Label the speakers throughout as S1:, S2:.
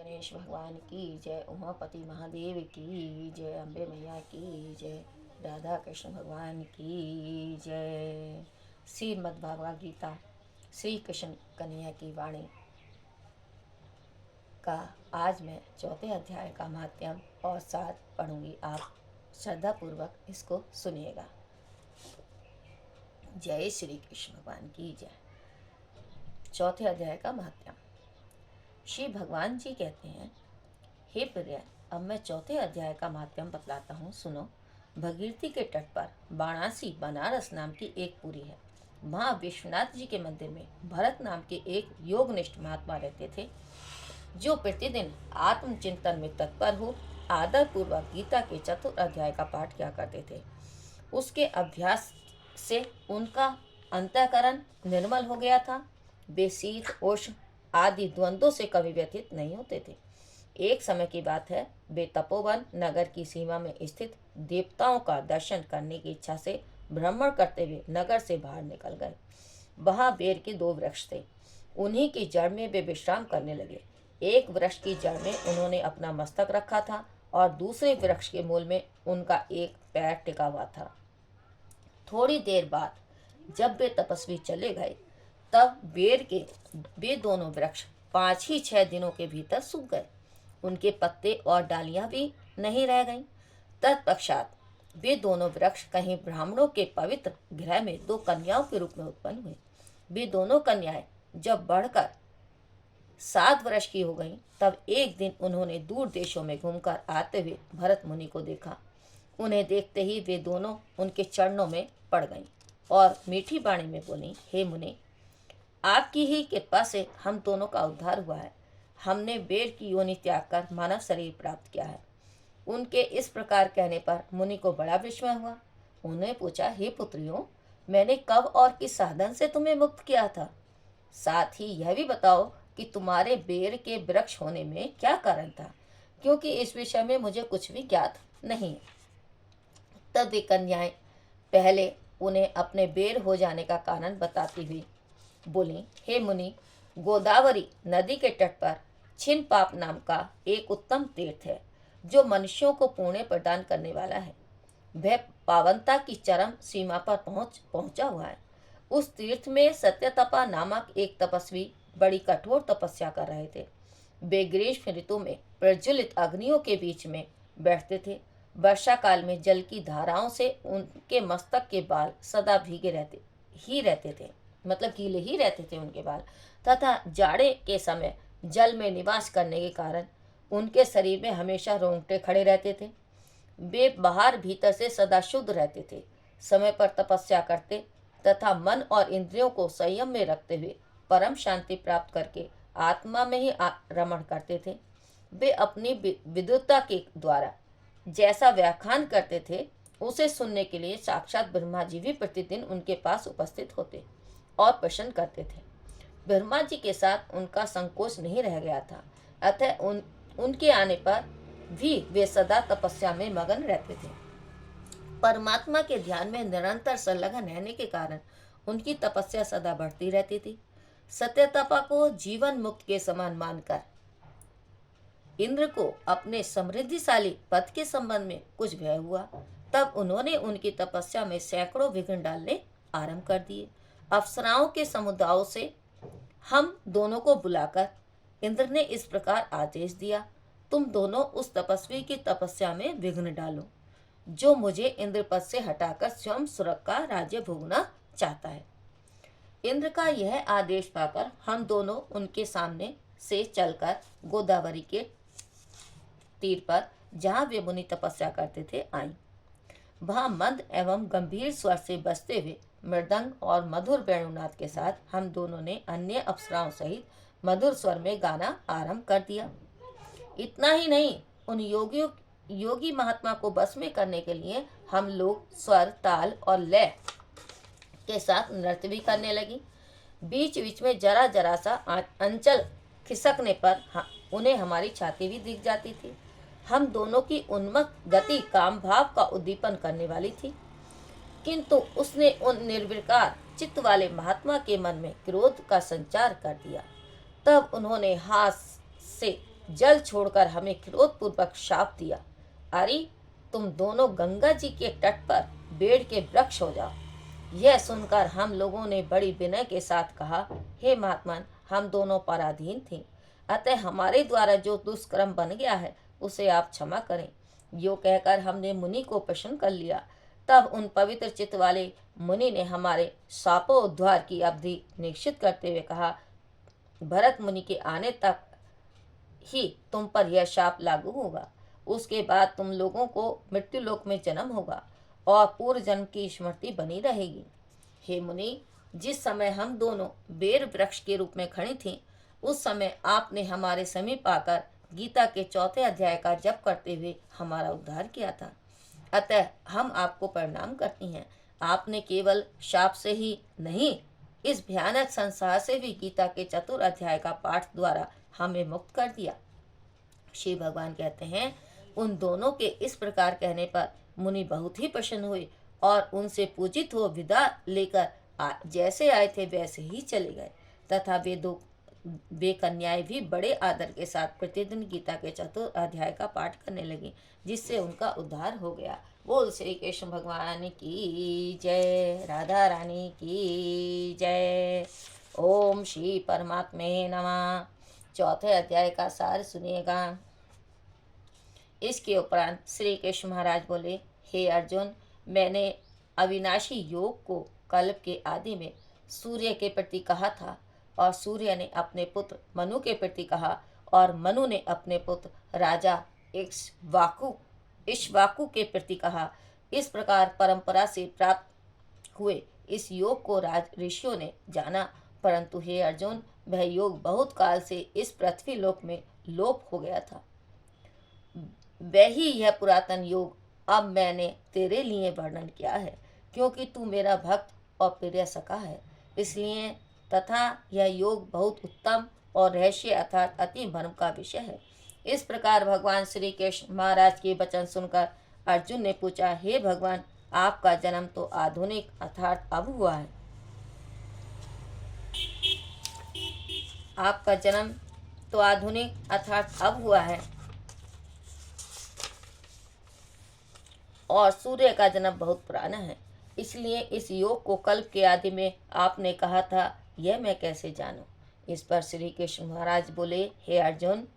S1: गणेश भगवान की जय, उमापति महादेव की जय, अम्बे मैया की जय, राधा कृष्ण भगवान की जय। श्रीमद् भगवद गीता श्री कृष्ण कन्हैया की वाणी का आज मैं चौथे अध्याय का महात्म्य और सार पढ़ूंगी। आप श्रद्धा पूर्वक इसको सुनिएगा। जय श्री कृष्ण भगवान की जय। चौथे अध्याय का महात्म्य। श्री भगवान जी कहते हैं, हे प्रिय, अब मैं चौथे अध्याय का महात्म्य बतलाता हूँ, सुनो। भगीरथी के तट पर वाराणसी बनारस नाम की एक पुरी है। वहाँ विश्वनाथ जी के मंदिर में भरत नाम के एक योगनिष्ठ महात्मा रहते थे, जो प्रतिदिन आत्मचिंतन में तत्पर हो आदर पूर्वक गीता के चतुर्थ अध्याय का पाठ किया करते थे। उसके अभ्यास से उनका अंतःकरण निर्मल हो गया था। वे शीत उष्ण आदि द्वंद्वों से कभी व्यथित नहीं होते थे। एक समय की बात है, वे तपोवन नगर की सीमा में स्थित देवताओं का दर्शन करने की इच्छा से भ्रमण करते हुए नगर से बाहर निकल गए। वहां बेर के दो वृक्ष थे। उन्हीं की जड़ में वे विश्राम करने लगे। एक वृक्ष की जड़ में उन्होंने अपना मस्तक रखा था और दूसरे वृक्ष के मूल में उनका एक पैर टिका हुआ था। थोड़ी देर बाद जब वे तपस्वी चले गए, तब बेर के वे दोनों वृक्ष 5 ही 6 दिनों के भीतर सूख गए। उनके पत्ते और डालियां भी नहीं रह गईं। तत्पश्चात वे दोनों वृक्ष कहीं ब्राह्मणों के पवित्र गृह में 2 कन्याओं के रूप में उत्पन्न हुए। वे दोनों कन्याएं जब बढ़कर 7 वर्ष की हो गईं, तब एक दिन उन्होंने दूर देशों में घूमकर आते हुए भरत मुनि को देखा। उन्हें देखते ही वे दोनों उनके चरणों में पड़ गईं और मीठी वाणी में बोली, हे मुनि, आपकी ही कृपा से हम दोनों का उद्धार हुआ है। हमने बेर की योनि त्याग कर मानव शरीर प्राप्त किया है। उनके इस प्रकार कहने पर मुनि को बड़ा विस्मय हुआ। उन्होंने पूछा, हे पुत्रियों, मैंने कब और किस साधन से तुम्हें मुक्त किया था? साथ ही यह भी बताओ कि तुम्हारे बेर के वृक्ष होने में क्या कारण था, क्योंकि इस विषय में मुझे कुछ भी ज्ञात नहीं है। तब वे कन्याएं पहले उन्हें अपने बेर हो जाने का कारण बताती हुई बोली, हे मुनि, गोदावरी नदी के तट पर छिन पाप नाम का एक उत्तम तीर्थ है, जो मनुष्यों को पुण्य प्रदान करने वाला है। वह पावनता की चरम सीमा पर पहुंचा हुआ है। उस तीर्थ में सत्यतपा नामक एक तपस्वी बड़ी कठोर तपस्या कर रहे थे। वे ग्रीष्म ऋतु में प्रज्वलित अग्नियों के बीच में बैठते थे। वर्षा काल में जल की धाराओं से उनके मस्तक के बाल सदा भीगे रहते थे, मतलब गीले ही रहते थे उनके बाल, तथा जाड़े के समय जल में निवास करने के कारण उनके शरीर में हमेशा रोंगटे खड़े रहते थे। वे बाहर भीतर से सदा शुद्ध रहते थे। समय पर तपस्या करते तथा मन और इंद्रियों को संयम में रखते हुए परम शांति प्राप्त करके आत्मा में ही रमण करते थे। वे अपनी विद्वता के द्वारा जैसा व्याख्यान करते थे, उसे सुनने के लिए साक्षात ब्रह्मा जी भी प्रतिदिन उनके पास उपस्थित होते और प्रश्न करते थे। ब्रह्मा जी के साथ उनका संकोच नहीं रह गया था, अतः उनके आने पर भी वे सदा तपस्या में मगन रहते थे। परमात्मा के ध्यान में निरंतर संलग्न रहने के कारण उनकी तपस्या सदा बढ़ती रहती थी। सत्यतपा को जीवन मुक्त के समान मानकर इंद्र को अपने समृद्धिशाली पद के संबंध में कुछ भय हुआ। तब उन्होंने उनकी तपस्या में सैकड़ों विघ्न डालने आरंभ कर दिए। अप्सराओं के समुदायों से हम दोनों को बुलाकर इंद्र ने इस प्रकार आदेश दिया, तुम दोनों उस तपस्वी की तपस्या में विघ्न डालो, जो मुझे इंद्र पद से हटाकर स्वयं स्वर्ग का राज्य भोगना चाहता है। इंद्र का यह आदेश पाकर हम दोनों उनके सामने से चलकर गोदावरी के तीर पर, जहाँ वे मुनि तपस्या करते थे, आई। वहाँ मंद एवं गंभीर स्वर से बजते हुए मृदंग और मधुर वेणुनाद के साथ हम दोनों ने अन्य अप्सराओं सहित मधुर स्वर में गाना आरंभ कर दिया। इतना ही नहीं, उन योगी महात्मा को बस में करने के लिए हम लोग स्वर, ताल और लय के साथ नृत्य भी करने लगी। बीच बीच में जरा जरा सा अंचल खिसकने पर उन्हें हमारी छाती भी दिख जाती थी। हम दोनों की उन्मत्त गति काम भाव का उद्दीपन करने वाली थी, किंतु उसने उन निर्विकार चित्त वाले महात्मा के मन में क्रोध का संचार कर दिया। तब उन्होंने हाथ से जल छोड़कर हमें क्रोधपूर्वक शाप दिया। अरे तुम दोनों गंगा जी के तट पर बेड़ के वृक्ष हो जाओ। यह सुनकर हम लोगों ने बड़ी विनय के साथ कहा, हे महात्मन, हम दोनों पराधीन थे, अतः हमारे द्वारा जो दुष्कर्म बन गया है उसे आप क्षमा करें। यो कहकर हमने मुनि को प्रसन्न कर लिया। तब उन पवित्र चित्त वाले मुनि ने हमारे शापोद्धार की अवधि निश्चित करते हुए कहा, भरत मुनि के आने तक ही तुम पर यह शाप लागू होगा। उसके बाद तुम लोगों को मृत्यु लोक में जन्म होगा और पूर्व जन्म की स्मृति बनी रहेगी। हे मुनि, जिस समय हम दोनों बेर वृक्ष के रूप में खड़े थे, उस समय आपने हमारे समीप आकर गीता के 4 अध्याय का जप करते हुए हमारा उद्धार किया था। अतः हम आपको प्रणाम करती हैं। आपने केवल शाप से ही नहीं, इस भयानक संसार से भी गीता के 4 अध्याय का पाठ द्वारा हमें मुक्त कर दिया। श्री भगवान कहते हैं, उन दोनों के इस प्रकार कहने पर मुनि बहुत ही प्रसन्न हुए और उनसे पूजित हो विदा लेकर जैसे आए थे वैसे ही चले गए। तथा वे कन्याएं भी बड़े आदर के साथ प्रतिदिन गीता के 4 अध्याय का पाठ करने लगी, जिससे उनका उद्धार हो गया। बोल श्री कृष्ण भगवान की जय, राधा रानी की जय। ओम श्री परमात्मे नमः। 4 अध्याय का सार सुनिएगा। इसके उपरांत श्री कृष्ण महाराज बोले, हे अर्जुन, मैंने अविनाशी योग को कल्प के आदि में सूर्य के प्रति कहा था और सूर्य ने अपने पुत्र मनु के प्रति कहा और मनु ने अपने पुत्र राजा इक्ष्वाकु के प्रति कहा। इस प्रकार परंपरा से प्राप्त हुए इस योग को राज ऋषियों ने जाना, परंतु हे अर्जुन, वह योग बहुत काल से इस पृथ्वी लोक में लोप हो गया था। वही यह पुरातन योग अब मैंने तेरे लिए वर्णन किया है, क्योंकि तू मेरा भक्त और प्रिय सखा है, इसलिए। तथा यह योग बहुत उत्तम और रहस्य अर्थात अति मर्म का विषय है। इस प्रकार भगवान श्री कृष्ण महाराज के वचन सुनकर अर्जुन ने पूछा, हे भगवान, आपका जन्म तो आधुनिक अर्थात अब हुआ है। आपका जन्म तो आधुनिक अर्थात अब हुआ है और सूर्य का जन्म बहुत पुराना है, इसलिए इस योग को कल्प के आदि में आपने कहा था, यह मैं कैसे जानूं। इस पर श्री कृष्ण महाराज बोले, हे अर्जुन,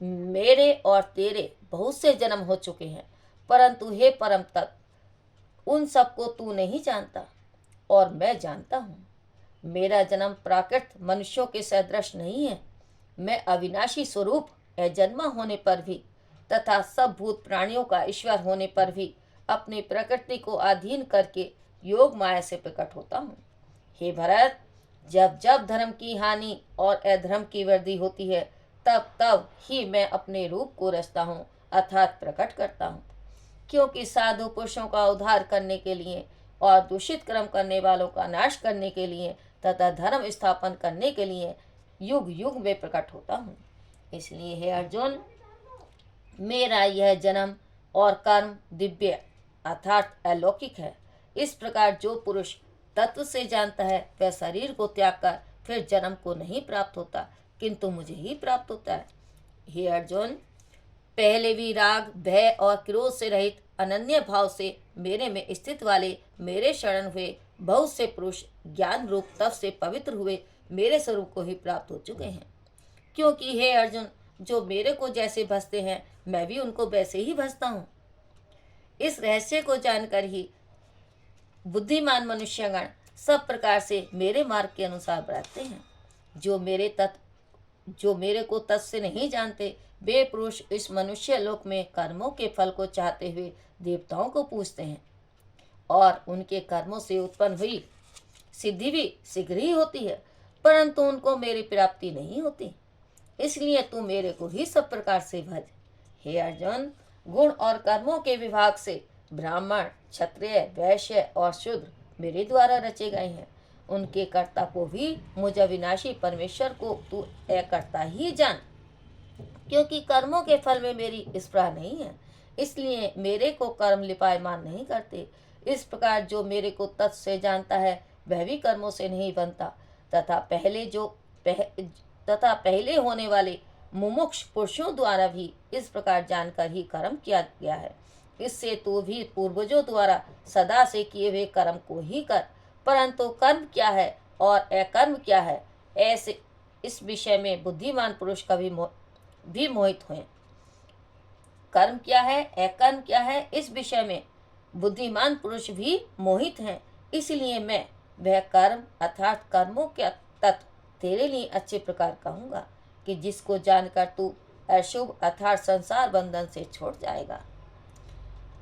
S1: मेरे और तेरे बहुत से जन्म हो चुके हैं, परंतु हे परम तत्व, उन सबको तू नहीं जानता और मैं जानता हूँ। मेरा जन्म प्राकृत मनुष्यों के सदृश नहीं है। मैं अविनाशी स्वरूप अजन्मा होने पर भी तथा सब भूत प्राणियों का ईश्वर होने पर भी अपनी प्रकृति को अधीन करके योग माया से प्रकट होता हूँ। हे भरत, जब जब धर्म की हानि और अधर्म की वृद्धि होती है, तब तब ही मैं अपने रूप को रचता हूँ अर्थात प्रकट करता हूँ, क्योंकि साधु पुरुषों का उद्धार करने के लिए और दूषित कर्म करने वालों का नाश करने के लिए तथा धर्म स्थापन करने के लिए युग युग में प्रकट होता हूँ। इसलिए हे अर्जुन, मेरा यह जन्म और कर्म दिव्य अर्थात अलौकिक है। इस प्रकार जो पुरुष तत्व से जानता है, वह शरीर को त्याग कर फिर जन्म को नहीं प्राप्त होता, किंतु मुझे ही प्राप्त होता है। हे अर्जुन, पहले भी राग, भय और क्रोध से रहित अनन्य भाव से मेरे में स्थित वाले मेरे शरण हुए बहुत से पुरुष ज्ञान रूप तप से पवित्र हुए मेरे स्वरूप को ही प्राप्त हो चुके हैं। क्योंकि हे अर्जुन, जो मेरे को जैसे भजते हैं, मैं भी उनको वैसे ही भजता हूँ। इस रहस्य को जानकर ही बुद्धिमान मनुष्यगण सब प्रकार से मेरे मार्ग के अनुसार बढ़ते हैं। जो मेरे को तत्व से नहीं जानते, वे पुरुष इस मनुष्य लोक में कर्मों के फल को चाहते हुए देवताओं को पूजते हैं और उनके कर्मों से उत्पन्न हुई सिद्धि भी शीघ्र ही होती है, परंतु उनको मेरी प्राप्ति नहीं होती। इसलिए तू मेरे को ही सब प्रकार से भज। हे अर्जुन, गुण और कर्मों के विभाग से ब्राह्मण, क्षत्रिय, वैश्य और शूद्र मेरे द्वारा रचे गए हैं। उनके कर्ता को भी मुझ अविनाशी परमेश्वर को तू करता ही जान, क्योंकि कर्मों के फल में मेरी स्पृहा नहीं है, इसलिए मेरे को कर्म लिपायमान नहीं करते। इस प्रकार जो मेरे को तत्व से जानता है, वह भी कर्मों से नहीं बनता तथा पहले होने वाले मुमुक्ष पुरुषों द्वारा भी इस प्रकार जानकर ही कर्म किया गया है। इससे तो भी पूर्वजों द्वारा सदा से किए हुए कर्म को ही कर, परंतु कर्म क्या है और अकर्म क्या है, ऐसे इस विषय में बुद्धिमान पुरुष कभी भी मोहित हुए। कर्म क्या है अकर्म क्या है, इस विषय में बुद्धिमान पुरुष भी मोहित हैं। इसलिए मैं वह कर्म अर्थात कर्मों के तत्व तेरे लिए अच्छे प्रकार कहूँगा कि जिसको जानकर तू अशुभ अर्थात संसार बंधन से छूट जाएगा।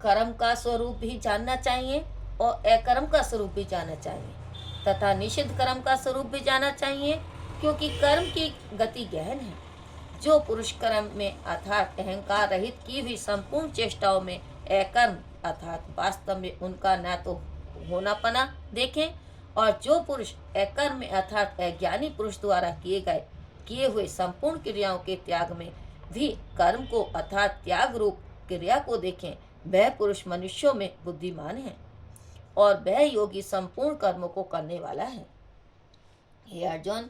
S1: कर्म का स्वरूप भी जानना चाहिए और अकर्म का स्वरूप भी जानना चाहिए तथा निषिद्ध कर्म का स्वरूप भी जानना चाहिए, क्योंकि कर्म की गति गहन है। जो पुरुष कर्म में अर्थात अहंकार रहित की हुई संपूर्ण चेष्टाओं में अकर्म अर्थात वास्तव में उनका न तो होना पना देखें, और जो पुरुष अकर्म में अर्थात अज्ञानी पुरुष द्वारा किए हुए संपूर्ण क्रियाओं के त्याग में भी कर्म को अर्थात त्याग रूप क्रिया को देखें, वह पुरुष मनुष्यों में बुद्धिमान है और वह योगी संपूर्ण कर्मों को करने वाला है। हे अर्जुन,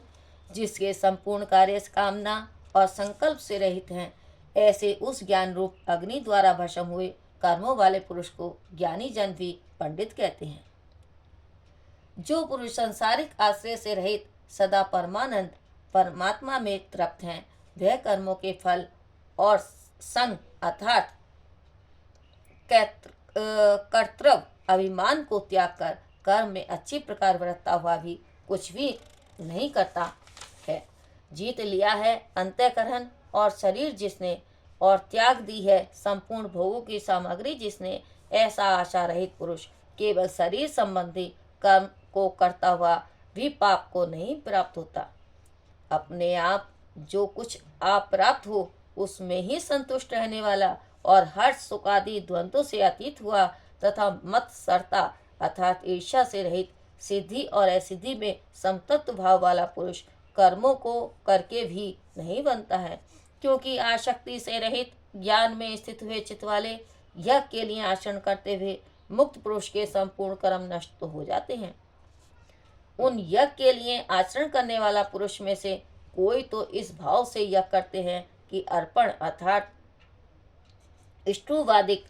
S1: जिसके संपूर्ण कार्य कामना और संकल्प से रहित हैं, ऐसे उस ज्ञान रूप अग्नि द्वारा भस्म हुए कर्मों वाले पुरुष को ज्ञानी जन भी पंडित कहते हैं। जो पुरुष सांसारिक आश्रय से रहित सदा परमानंद परमात्मा में तृप्त हैं, वह कर्मों के फल और संग अर्थात कर्तव्य अभिमान को त्याग कर कर्म में अच्छी प्रकार बरतता हुआ भी कुछ भी नहीं करता है। जीत लिया है अंतःकरण और शरीर जिसने, और त्याग दी है संपूर्ण भोगों की सामग्री जिसने, ऐसा आशा रहित पुरुष केवल शरीर संबंधी कर्म को करता हुआ भी पाप को नहीं प्राप्त होता। अपने आप जो कुछ आप प्राप्त हो उसमें ही संतुष्ट रहने वाला और हर्ष सुखादि द्वंद्वों से अतीत हुआ तथा मत सरता अर्थात ईर्ष्या से रहित सिद्धि और असिद्धि में समतत्व भाव वाला पुरुष कर्मों को करके भी नहीं बनता है, क्योंकि आसक्ति से रहित ज्ञान में स्थित हुए चित्त वाले यज्ञ के लिए आचरण करते हुए मुक्त पुरुष के संपूर्ण कर्म नष्ट तो हो जाते हैं। उन यज्ञ के लिए आचरण करने वाला पुरुष में से कोई तो इस भाव से यज्ञ करते हैं कि अर्पण अर्थात इष्टुवादिक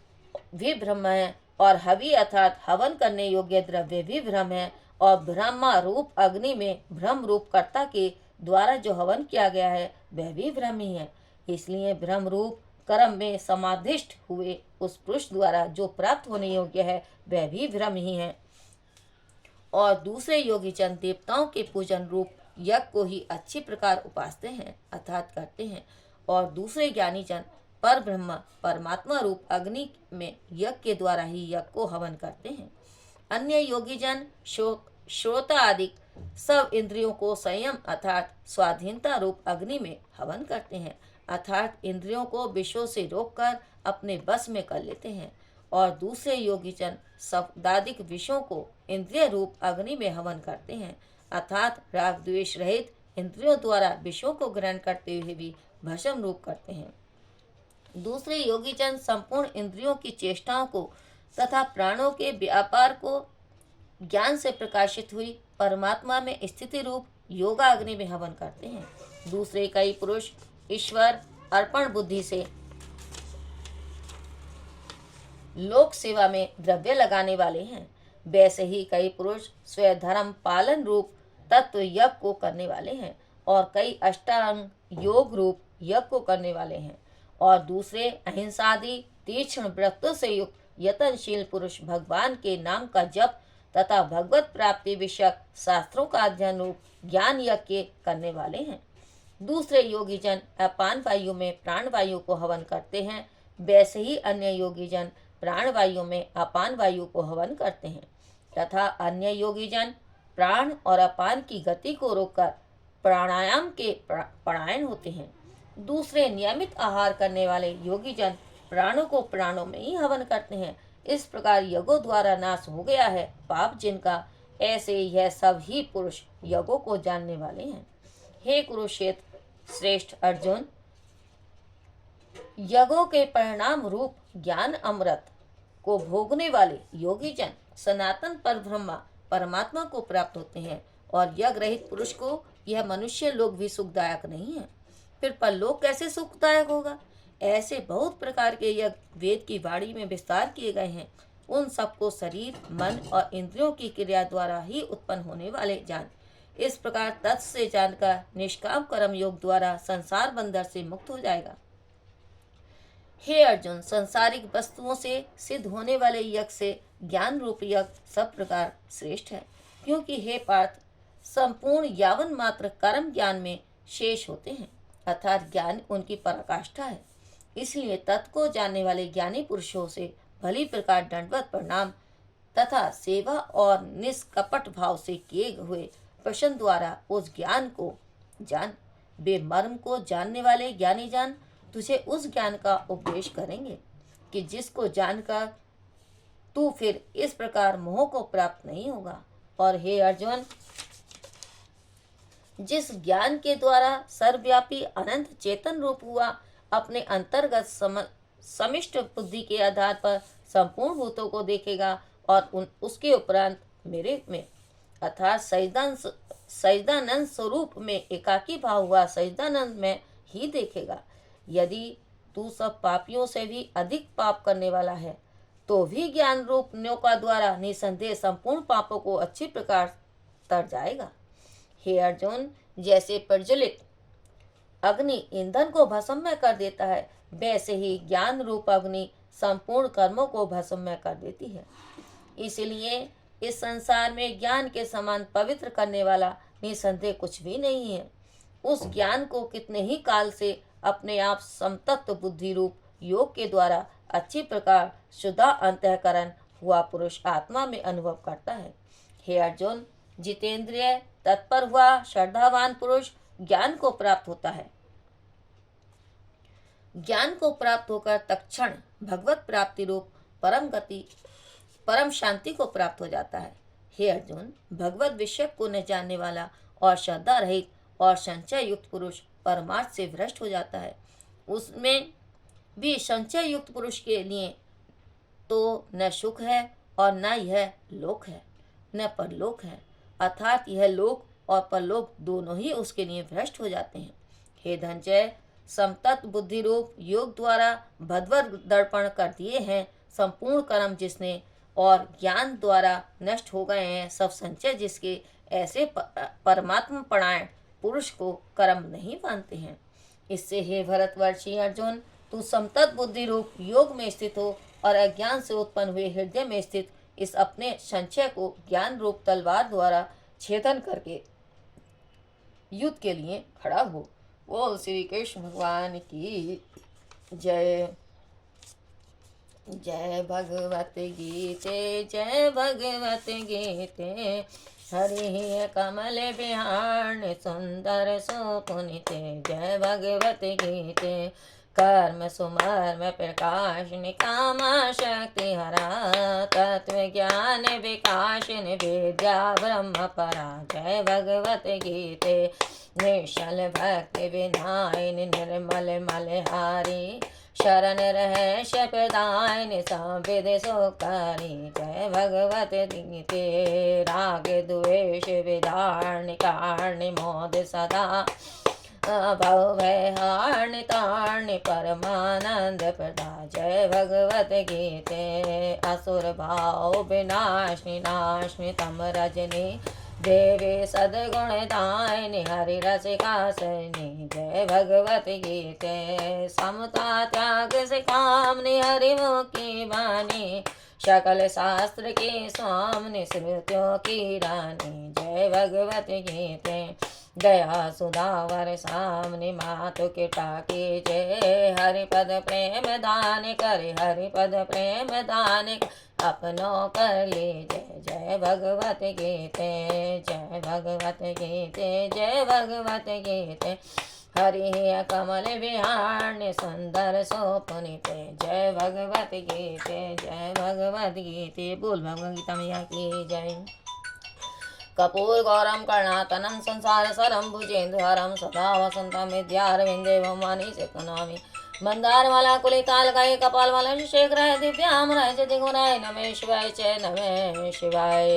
S1: भी ब्रह्म है और हवि अर्थात हवन करने योग्य द्रव्य भी ब्रह्म है, और ब्रह्मा रूप अग्नि में ब्रह्म रूप कर्ता के द्वारा जो हवन किया गया है वह भी ब्रह्म ही है। इसलिए ब्रह्म रूप कर्म में समाधिष्ठ हुए उस पुरुष द्वारा जो प्राप्त होने योग्य है वह भी ब्रह्म ही है। और दूसरे योगी जन देवताओं के पूजन रूप यज्ञ को ही अच्छी प्रकार उपासते हैं अर्थात करते हैं, और दूसरे ज्ञानी जन पर ब्रह्म परमात्मा रूप अग्नि में यज्ञ के द्वारा ही यज्ञ को हवन करते हैं। अन्य योगी जन श्रोता आदि सब इंद्रियों को संयम अर्थात स्वाधीनता रूप अग्नि में हवन करते हैं, अर्थात इंद्रियों को विषयों से रोककर अपने बस में कर लेते हैं। और दूसरे योगी जन शब्दादिक विषयों को इंद्रिय रूप अग्नि में हवन करते हैं, अर्थात राग द्वेष रहित इंद्रियों द्वारा विषयों को ग्रहण करते हुए भी भस्म रूप करते हैं। दूसरे योगी जन संपूर्ण इंद्रियों की चेष्टाओं को तथा प्राणों के व्यापार को ज्ञान से प्रकाशित हुई परमात्मा में स्थिति रूप योगा अग्नि में हवन करते हैं। दूसरे कई पुरुष ईश्वर अर्पण बुद्धि से लोक सेवा में द्रव्य लगाने वाले हैं, वैसे ही कई पुरुष स्वधर्म पालन रूप तत्व यज्ञ को करने वाले हैं, और कई अष्टांग योग रूप यज्ञ को करने वाले हैं, और दूसरे अहिंसादि तीक्ष्ण व्रतों से युक्त यतनशील पुरुष भगवान के नाम का जप तथा भगवत प्राप्ति विषयक शास्त्रों का अध्ययन रूप ज्ञान यज्ञ करने वाले हैं। दूसरे योगी जन अपान वायु में प्राण वायु को हवन करते हैं, वैसे ही अन्य योगी जन प्राण वायु में अपान वायु को हवन करते हैं, तथा अन्य योगी जन प्राण और अपान की गति को रोककर प्राणायाम के परायण होते हैं। दूसरे नियमित आहार करने वाले योगी जन प्राणों को प्राणों में ही हवन करते हैं। इस प्रकार यज्ञों द्वारा नाश हो गया है पाप जिनका, ऐसे यह सब ही पुरुष यज्ञों को जानने वाले हैं। हे कुरुक्षेत्र श्रेष्ठ अर्जुन, यज्ञों के परिणाम रूप ज्ञान अमृत को भोगने वाले योगी जन सनातन पर ब्रह्मा परमात्मा को प्राप्त होते हैं, और यज्ञ रहित पुरुष को यह मनुष्य लोग भी सुखदायक नहीं है। फिर परलोक कैसे सुखदायक होगा। ऐसे बहुत प्रकार के यज्ञ वेद की वाणी में विस्तार किए गए हैं। उन सबको शरीर, मन और इंद्रियों की क्रिया द्वारा ही उत्पन्न होने वाले जान। इस प्रकार तत्व से जानकर निष्काम कर्म योग द्वारा संसार बंधन से मुक्त हो जाएगा। हे अर्जुन, सांसारिक वस्तुओं से सिद्ध होने वाले यज्ञ से ज्ञान रूप यज्ञ सब प्रकार श्रेष्ठ है, क्योंकि हे पार्थ, संपूर्ण यावन मात्र कर्म ज्ञान में शेष होते हैं, अर्थात ज्ञान उनकी पराकाष्ठा है। इसलिए तत्व को जानने वाले ज्ञानी पुरुषों से भली प्रकार दंडवत प्रणाम तथा सेवा और निष्कपट भाव से किए हुए प्रश्न द्वारा उस ज्ञान को जान। वे मर्म को जानने वाले ज्ञानी जान तुझे उस ज्ञान का उपदेश करेंगे कि जिसको जानकर तू फिर इस प्रकार मोह को प्राप्त नहीं होगा। और हे अर्जुन, जिस ज्ञान के द्वारा सर्वव्यापी अनंत चेतन रूप हुआ अपने अंतर्गत समिष्ट बुद्धि के आधार पर संपूर्ण भूतों को देखेगा और उसके उपरांत मेरे में अर्थात सजदानंद स्वरूप में एकाकी भाव हुआ सजदानंद में ही देखेगा। यदि तू सब पापियों से भी अधिक पाप करने वाला है तो भी ज्ञान रूप नौका द्वारा निसंदेह संपूर्ण पापों को अच्छी प्रकार तर जाएगा। हे अर्जुन, जैसे प्रज्वलित अग्नि ईंधन को भस्म कर देता है, वैसे ही ज्ञान रूप अग्नि संपूर्ण कर्मों को भस्म कर देती है। इसलिए इस संसार में ज्ञान के समान पवित्र करने वाला निसंदेह कुछ भी नहीं है। उस ज्ञान को कितने ही काल से अपने आप समतत्व बुद्धि रूप योग के द्वारा अच्छी प्रकार शुद्धा अंतःकरण हुआ पुरुष आत्मा में अनुभव करता है। हे अर्जुन, जितेंद्रिय तत्पर हुआ श्रद्धावान पुरुष ज्ञान को प्राप्त होता है। ज्ञान को प्राप्त होकर तत्क्षण भगवत प्राप्ति रूप परम गति परम शांति को प्राप्त हो जाता है। हे अर्जुन, भगवत विषय को न जानने वाला और श्रद्धा रहित और संचय युक्त पुरुष परमार्थ से भ्रष्ट हो जाता है। उसमें भी संचय युक्त पुरुष के लिए तो न सुख है और न यह लोक है न परलोक है, अर्थात यह लोक और परलोक दोनों ही उसके लिए भ्रष्ट हो जाते हैं। हे धनंजय, समतत्व बुद्धि रूप योग द्वारा भगवत दर्पण कर दिए हैं संपूर्ण कर्म जिसने और ज्ञान द्वारा नष्ट हो गए हैं सब संचय जिसके, ऐसे परमात्मा परायण पुरुष को कर्म नहीं मानते हैं। इससे हे भरतवर्षी अर्जुन, तू समतत्व बुद्धि रूप योग में स्थित हो और अज्ञान से उत्पन्न हुए हृदय में स्थित इस अपने संचय को ज्ञान रूप तलवार द्वारा छेदन करके युद्ध के लिए खड़ा हो। बोल श्री कृष्ण भगवान की जय। जय भगवत गीते, जय भगवत गीते। हरि कमल बिहान सुंदर सुपुनीते। जय भगवत गीते। कर्म सुमर्म प्रकाश निकामा शक्ति हरा। तत्व ज्ञान विकास विद्या ब्रह्म परा। जय भगवत गीते। निश्चल भक्ति विनायन निर्मल मलहारी। शरण रहे शप्रदायन संविद सुकारी। जय भगवत गीते। राग द्वेष विदारण कारण मोद सदा। भय हारण तारण परमानंद प्रदा। जय भगवत गीते। असुर भाव विनाशनि नाशनि तम रजनी। देवी सदगुण दायनि हरि रसिकासनि। जय भगवत गीते। समता त्याग सिखामनि हरि मुखी बानी। सकल शास्त्र के स्वामिनि श्रुतियों की रानी। जय भगवत गीते। दया सुधावर सामने मातु के टाके। जय हरिपद प्रेम दान करे। हरिपद प्रेम दान अपनों कर ले। जय जय भगवत गीते। जय भगवत गीते। जय भगवत गीते। हरि कमल विहान सुंदर सोपुनीते। जय भगवत गीते। जय भगवत गीते। बोल भगवत गीता मैया की जय। कपूर गौरम कर्णातनम संसार सरम भुजेन्द्रहरम सदा वसंतम विद्यारविंदे भवानी से कुनामी। मंदार माला कुलिताल गाय कपाल वाला शेखर दिव्याम राय जय गुणाय नमे शिवाय जय नमे शिवाय।